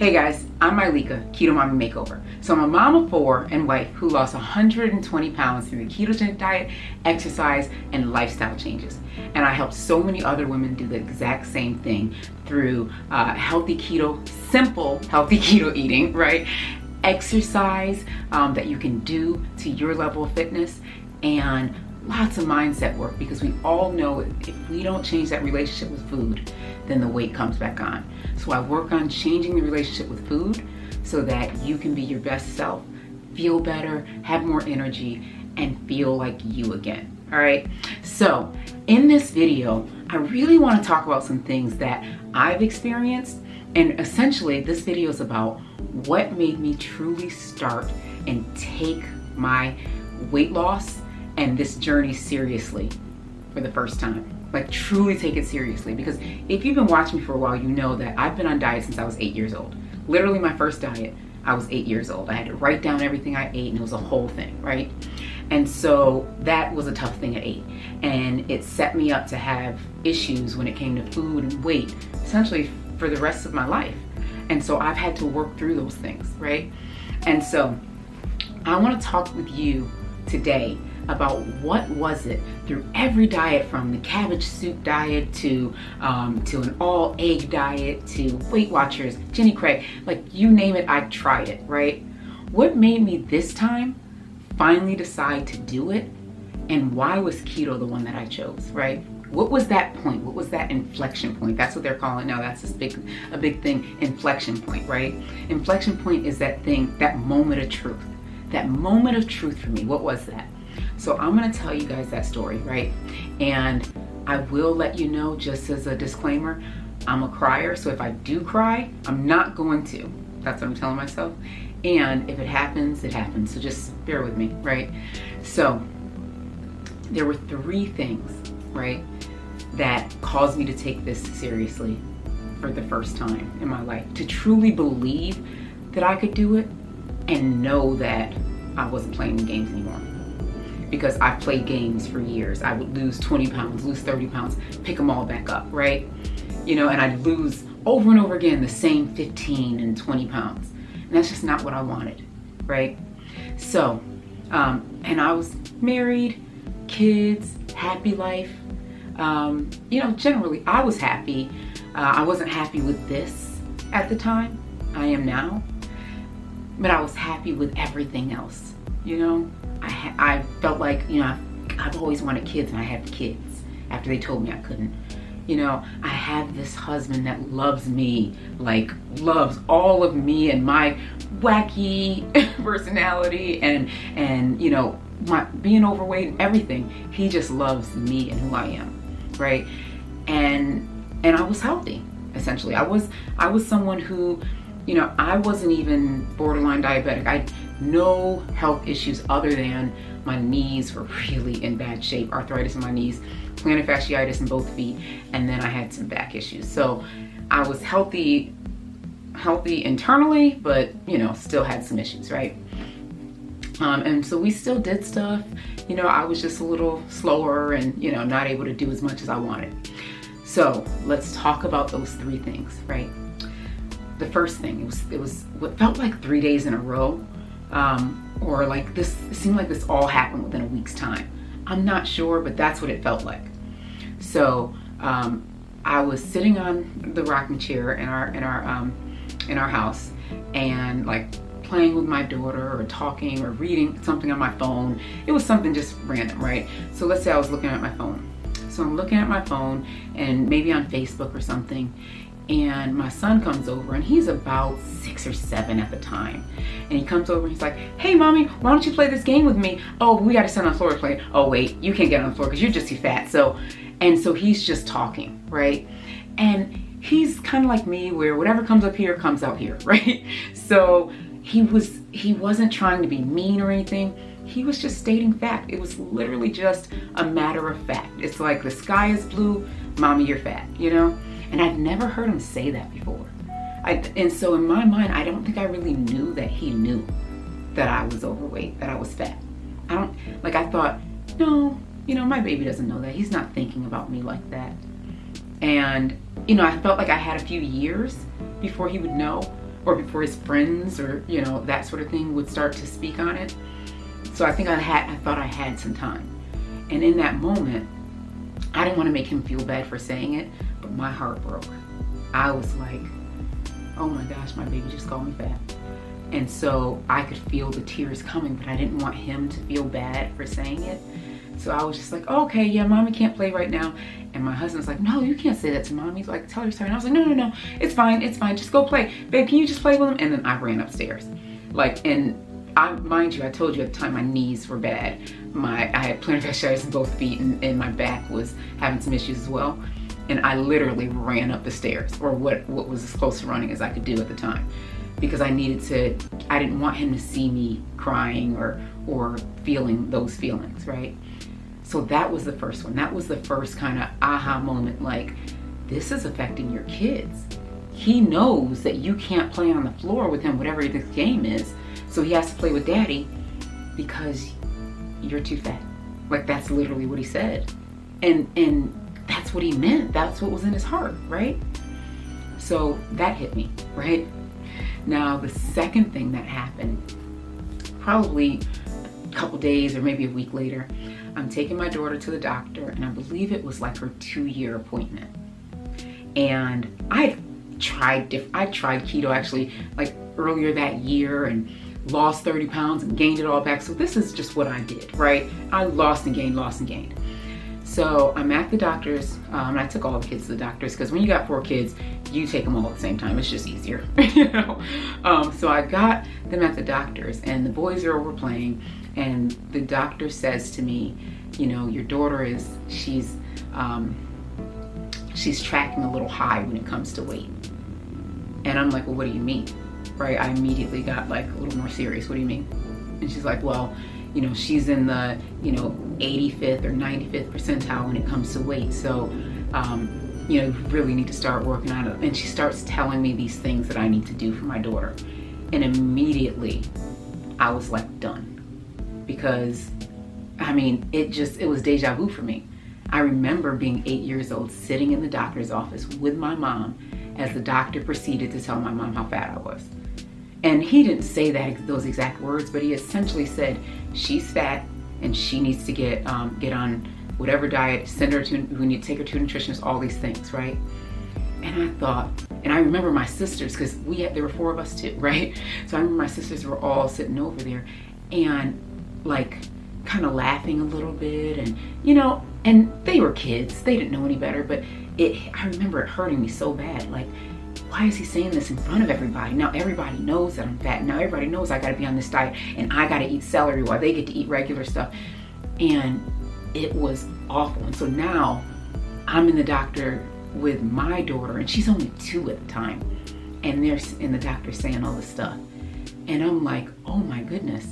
Hey guys, I'm Ileka, Keto Mommy Makeover. So I'm a mom of 4 and wife who lost 120 pounds through the ketogenic diet, exercise, and lifestyle changes. And I help so many other women do the exact same thing through healthy keto, simple healthy keto eating, right? Exercise that you can do to your level of fitness, and lots of mindset work, because we all know if we don't change that relationship with food, then the weight comes back on. So I work on changing the relationship with food so that you can be your best self, feel better, have more energy, and feel like you again. All right. So in this video, I really want to talk about some things that I've experienced. And essentially this video is about what made me truly start and take my weight loss and this journey seriously for the first time. Like, truly take it seriously, because if you've been watching me for a while, you know that I've been on diet since I was 8 years old. Literally my first diet, I was 8 years old. I had to write down everything I ate, and it was a whole thing, right? And so that was a tough thing at 8. And it set me up to have issues when it came to food and weight, essentially for the rest of my life. And so I've had to work through those things, right? And so I want to talk with you today about what was it through every diet, from the cabbage soup diet to an all egg diet to Weight Watchers, Jenny Craig, like you name it, I tried it, right? What made me this time finally decide to do it, and why was keto the one that I chose, right? What was that point? What was that inflection point? That's what they're calling it now. That's a big thing, inflection point, right? Inflection point is that thing, that moment of truth. That moment of truth for me, what was that? So I'm gonna tell you guys that story, right? And I will let you know, just as a disclaimer, I'm a crier, so if I do cry, I'm not going to. That's what I'm telling myself. And if it happens, it happens. So just bear with me, right? So there were 3 things, right, that caused me to take this seriously for the first time in my life, to truly believe that I could do it and know that I wasn't playing games anymore. Because I played games for years. I would lose 20 pounds, lose 30 pounds, pick them all back up, right? You know, and I'd lose over and over again the same 15 and 20 pounds. And that's just not what I wanted, right? So, and I was married, kids, happy life. You know, generally I was happy. I wasn't happy with this at the time. I am now. But I was happy with everything else, you know? I felt like, you know, I've always wanted kids, and I have kids after they told me I couldn't. You know, I have this husband that loves me, like loves all of me and my wacky personality and you know, my being overweight and everything. He just loves me and who I am, right? And I was healthy, essentially. I was someone who, you know, I wasn't even borderline diabetic. I had no health issues other than my knees were really in bad shape, arthritis in my knees, plantar fasciitis in both feet, and then I had some back issues. So I was healthy internally, but, you know, still had some issues, right? And so we still did stuff. You know, I was just a little slower and, you know, not able to do as much as I wanted. So let's talk about those 3 things, right? The first thing, it was what felt like 3 days in a row, or like this, it seemed like this all happened within a week's time. I'm not sure, but that's what it felt like. So I was sitting on the rocking chair in our house, and like playing with my daughter or talking or reading something on my phone. It was something just random, right? So let's say I was looking at my phone. So I'm looking at my phone, and maybe on Facebook or something, and my son comes over, and he's about 6 or 7 at the time. And he comes over and he's like, "Hey mommy, why don't you play this game with me? Oh, we gotta sit on the floor to play. Oh wait, you can't get on the floor because you're just too fat." So he's just talking, right? And he's kind of like me, where whatever comes up here comes out here, right? So he wasn't trying to be mean or anything. He was just stating fact. It was literally just a matter of fact. It's like, the sky is blue, mommy, you're fat, you know? And I'd never heard him say that before. And so in my mind, I don't think I really knew that he knew that I was overweight, that I was fat. I thought, no, you know, my baby doesn't know that. He's not thinking about me like that. And, you know, I felt like I had a few years before he would know. or before his friends or, you know, that sort of thing would start to speak on it. So I think I thought I had some time. And in that moment, I didn't want to make him feel bad for saying it, but my heart broke. I was like, oh my gosh, my baby just called me fat. And so I could feel the tears coming, but I didn't want him to feel bad for saying it. So I was just like, oh, okay, yeah, mommy can't play right now. And my husband's like, no, you can't say that to mommy. He's like, tell her sorry. And I was like, no, it's fine, just go play. Babe, can you just play with him? And then I ran upstairs. Like, and mind you, I told you at the time my knees were bad. I had plantar fasciitis in both feet, and my back was having some issues as well. And I literally ran up the stairs, or what was as close to running as I could do at the time, because I didn't want him to see me crying or feeling those feelings, right? So that was the first one. That was the first kind of aha moment, like, this is affecting your kids. He knows that you can't play on the floor with him, whatever this game is, so he has to play with daddy because you're too fat. Like, that's literally what he said. And that's what he meant. That's what was in his heart, right? So that hit me, right? Now, the second thing that happened, probably a couple days or maybe a week later, I'm taking my daughter to the doctor, and I believe it was like her 2-year appointment. And I tried keto actually like earlier that year and lost 30 pounds and gained it all back. So this is just what I did, right? I lost and gained. So I'm at the doctor's, and I took all the kids to the doctor's, because when you got 4 kids, you take them all at the same time. It's just easier, you know? So I got them at the doctor's, and the boys are over playing, and the doctor says to me, you know, your daughter she's tracking a little high when it comes to weight. And I'm like, well, what do you mean? Right? I immediately got like a little more serious. What do you mean? And she's like, well, you know, she's in the, you know, 85th or 95th percentile when it comes to weight. So, you know, you really need to start working on it. And she starts telling me these things that I need to do for my daughter. And immediately I was like, done. Because, I mean, it was deja vu for me. I remember being 8 years old, sitting in the doctor's office with my mom as the doctor proceeded to tell my mom how fat I was. And he didn't say those exact words, but he essentially said, she's fat and she needs to get on whatever diet, we need to take her to a nutritionist, all these things, right? And I thought, and I remember my sisters, because there were 4 of us too, right? So I remember my sisters were all sitting over there and like kind of laughing a little bit, and you know, and they were kids, they didn't know any better, but I remember it hurting me so bad. Like, why is he saying this in front of everybody? Now everybody knows that I'm fat. Now everybody knows I gotta be on this diet and I gotta eat celery while they get to eat regular stuff. And it was awful. And so now I'm in the doctor with my daughter, and she's only 2 at the time, and the doctor's saying all this stuff. And I'm like, oh my goodness,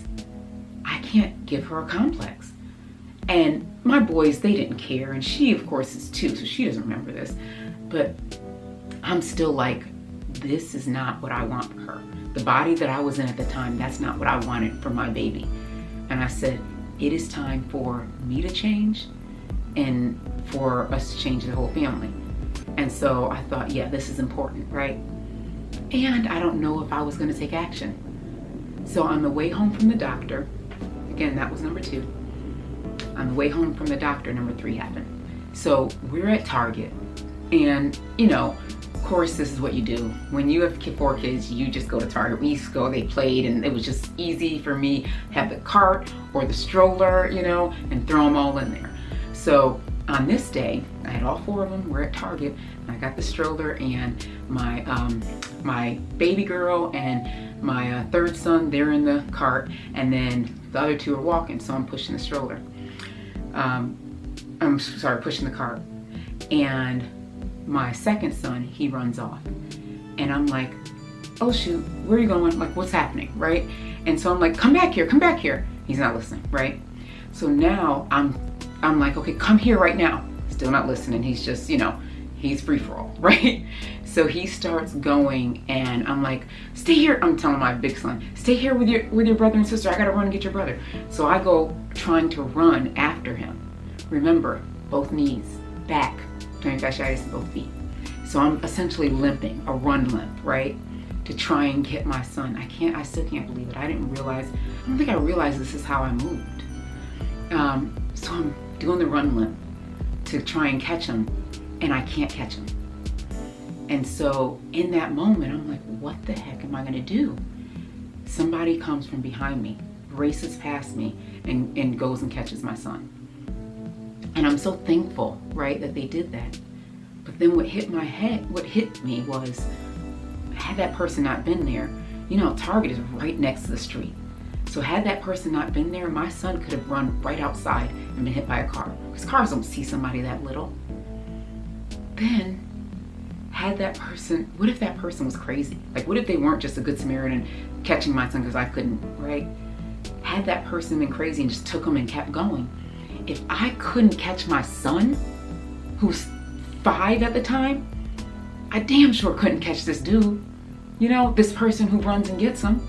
I can't give her a complex. And my boys, they didn't care. And she, of course, is 2, so she doesn't remember this. But I'm still like, this is not what I want for her. The body that I was in at the time, that's not what I wanted for my baby. And I said, it is time for me to change and for us to change the whole family. And so I thought, yeah, this is important, right? And I don't know if I was going to take action. So on the way home from the doctor, again, that was number 2. On the way home from the doctor, number 3 happened. So we're at Target, and you know, of course, this is what you do. When you have 4 kids, you just go to Target. We used to go, they played, and it was just easy for me to have the cart or the stroller, you know, and throw them all in there. So on this day, I had all 4 of them. We're at Target, and I got the stroller, and my baby girl and my 3rd son, they're in the cart, and then the other 2 are walking, so I'm pushing the stroller. I'm sorry, pushing the cart. And my 2nd son, he runs off. And I'm like, oh shoot, where are you going? Like, what's happening, right? And so I'm like, come back here. He's not listening, right? So now I'm like, okay, come here right now. Still not listening. He's just, you know, he's free for all, right? So he starts going, and I'm like, stay here. I'm telling my big son, stay here with your brother and sister. I gotta run and get your brother. So I go trying to run after him. Remember, both knees, back, plantar fasciitis in both feet. So I'm essentially limping, a run limp, right? to try and get my son. I still can't believe it. I don't think I realized this is how I moved. So I'm doing the run limp to try and catch him, and I can't catch him. And so in that moment, I'm like, what the heck am I gonna do? Somebody comes from behind me, races past me, and goes and catches my son. And I'm so thankful, right, that they did that. But then what hit me was, had that person not been there, Target is right next to the street. So had that person not been there, my son could have run right outside and been hit by a car. Because cars don't see somebody that little. Then, what if that person was crazy? Like, what if they weren't just a good Samaritan catching my son because I couldn't, right? Had that person been crazy and just took him and kept going, if I couldn't catch my son, who's 5 at the time, I damn sure couldn't catch this dude. This person who runs and gets him.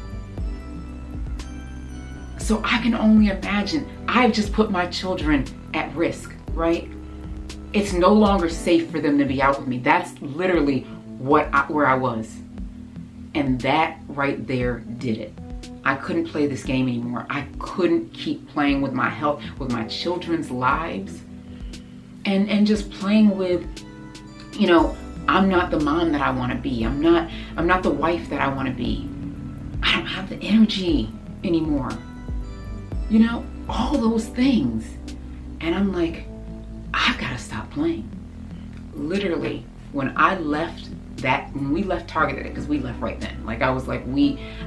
So I can only imagine, I've just put my children at risk, right? It's no longer safe for them to be out with me. That's literally where I was. And that right there did it. I couldn't play this game anymore. I couldn't keep playing with my health, with my children's lives, and just playing with, I'm not the mom that I want to be. I'm not the wife that I want to be. I don't have the energy anymore. All those things. And I'm like, I've got to stop playing. Literally, when we left Target, because we left right then. Like, I was like,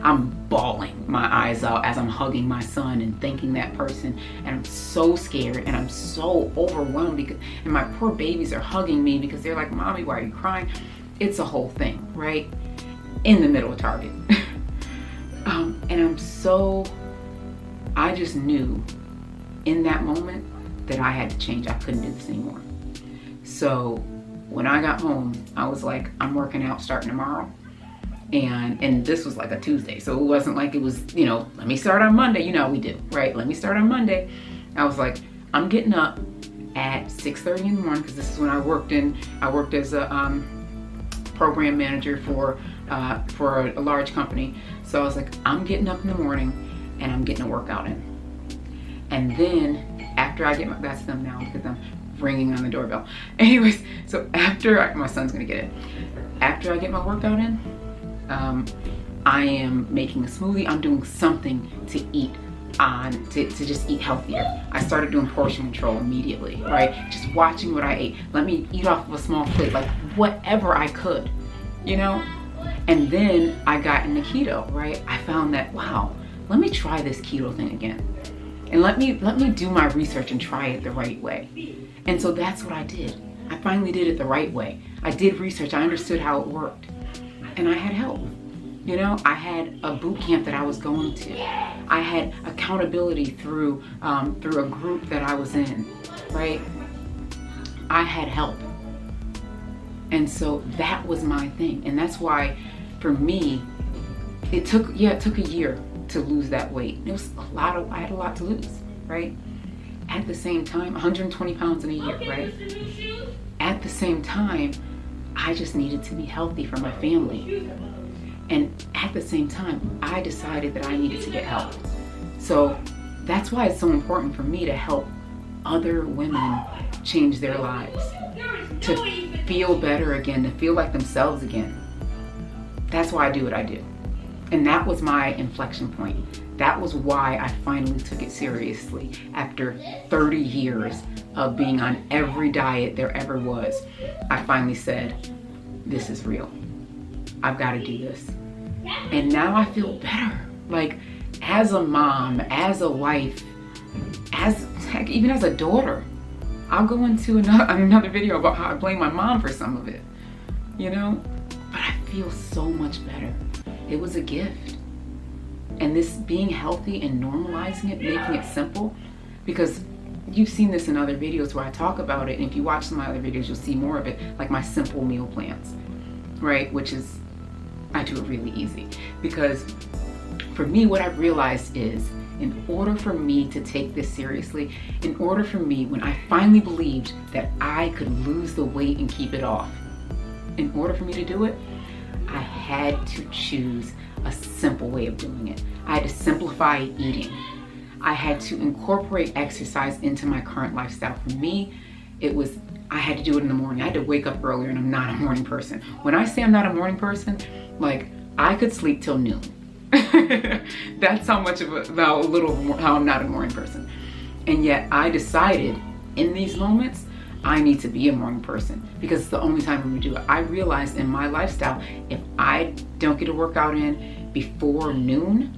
I'm bawling my eyes out as I'm hugging my son and thanking that person. And I'm so scared and I'm so overwhelmed and my poor babies are hugging me because they're like, Mommy, why are you crying? It's a whole thing, right? In the middle of Target. And I just knew in that moment that I had to change. I couldn't do this anymore. So when I got home, I was like, I'm working out starting tomorrow. And this was like a Tuesday. So it wasn't like it was, let me start on Monday. We do, right? Let me start on Monday. I was like, I'm getting up at 6:30 in the morning, because this is when I worked as a program manager for a large company. So I was like, I'm getting up in the morning and I'm getting a workout in. And then after I get that's them now, because I'm ringing on the doorbell. Anyways, so my son's gonna get it. After I get my workout in, I am making a smoothie. I'm doing something to eat to just eat healthier. I started doing portion control immediately, right? Just watching what I ate. Let me eat off of a small plate, like whatever I could, And then I got into keto, right? I found that, wow, let me try this keto thing again. And let me do my research and try it the right way. And so that's what I did. I finally did it the right way. I did research. I understood how it worked. And I had help. I had a boot camp that I was going to. I had accountability through a group that I was in, right? I had help. And so that was my thing. And that's why, for me, it took a year to lose that weight. It was I had a lot to lose, right? At the same time, 120 pounds in a year, right? At the same time, I just needed to be healthy for my family. And at the same time, I decided that I needed to get help. So that's why it's so important for me to help other women change their lives, to feel better again, to feel like themselves again. That's why I do what I do. And that was my inflection point. That was why I finally took it seriously. After 30 years of being on every diet there ever was, I finally said, this is real. I've got to do this. And now I feel better. Like, as a mom, as a wife, even as a daughter. I'll go into another video about how I blame my mom for some of it, But I feel so much better. It was a gift. And this being healthy and normalizing it, making it simple, because you've seen this in other videos where I talk about it, and if you watch some of my other videos, you'll see more of it, like my simple meal plans, right? Which is, I do it really easy. Because for me, what I've realized is, in order for me to take this seriously, in order for me, when I finally believed that I could lose the weight and keep it off, in order for me to do it, I had to choose a simple way of doing it. I had to simplify eating. I had to incorporate exercise into my current lifestyle. For me, it was, I had to do it in the morning. I had to wake up earlier, and I'm not a morning person. When I say I'm not a morning person, like, I could sleep till noon. That's how much of how I'm not a morning person. And yet I decided in these moments, I need to be a morning person because it's the only time when we do it. I realized in my lifestyle, if I don't get a workout in before noon,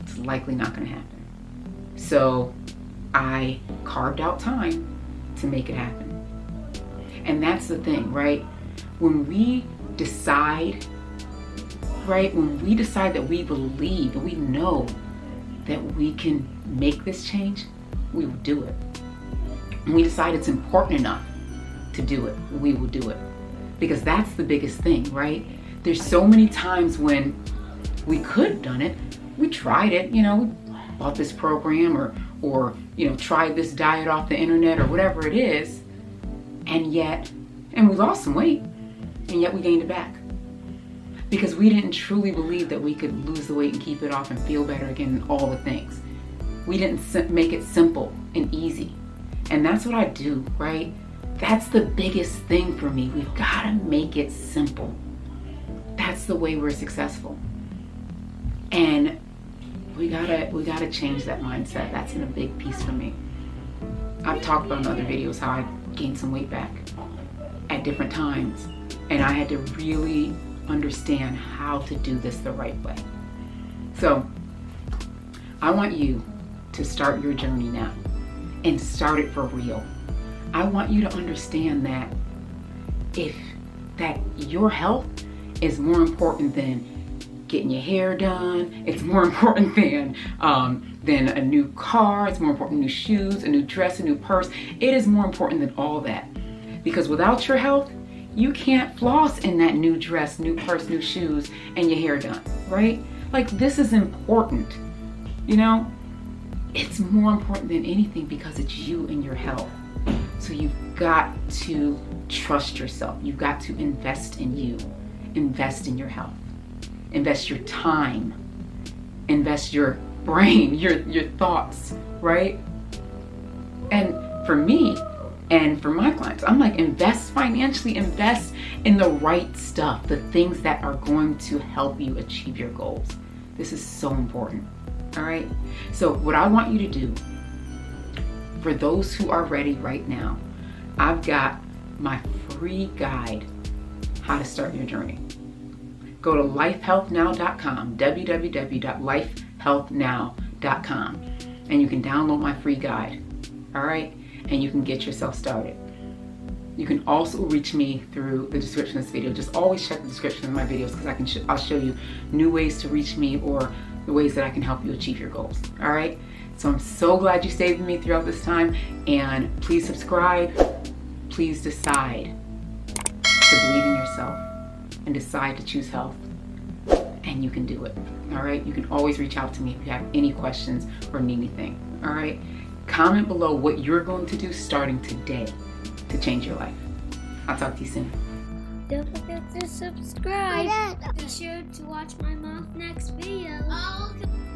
it's likely not going to happen. So I carved out time to make it happen. And that's the thing, right? When we decide, right? When we decide that we believe and we know that we can make this change, we will do it. When we decide it's important enough to do it, we will do it. Because that's the biggest thing, right? There's so many times when we could have done it. We tried it, we bought this program or tried this diet off the internet or whatever it is, and we lost some weight, and yet we gained it back. Because we didn't truly believe that we could lose the weight and keep it off and feel better again and all the things. We didn't make it simple and easy. And that's what I do, right? That's the biggest thing for me. We've got to make it simple. That's the way we're successful. And we gotta change that mindset. That's in a big piece for me. I've talked about in other videos how I gained some weight back at different times. And I had to really understand how to do this the right way. So I want you to start your journey now and start it for real. I want you to understand that your health is more important than getting your hair done. It's more important than a new car. It's more important than new shoes, a new dress, a new purse. It is more important than all that. Because without your health, you can't floss in that new dress, new purse, new shoes, and your hair done, right? Like, this is important, It's more important than anything because it's you and your health. So you've got to trust yourself. You've got to invest in you. Invest in your health. Invest your time. Invest your brain, your thoughts, right? And for me and for my clients, I'm like, invest financially, invest in the right stuff, the things that are going to help you achieve your goals. This is so important. All right. So what I want you to do, for those who are ready right now, I've got my free guide, how to start your journey. Go to lifehealthnow.com, www.lifehealthnow.com, and you can download my free guide. All right. And you can get yourself started. You can also reach me through the description of this video. Just always check the description of my videos because I'll show you new ways to reach me or the ways that I can help you achieve your goals. All right. So I'm so glad you stayed with me throughout this time, and please subscribe. Please decide to believe in yourself and decide to choose health, and you can do it. All right. You can always reach out to me if you have any questions or need anything. All right. Comment below what you're going to do starting today to change your life. I'll talk to you soon. Don't forget to subscribe. Be sure to watch my mom's next video.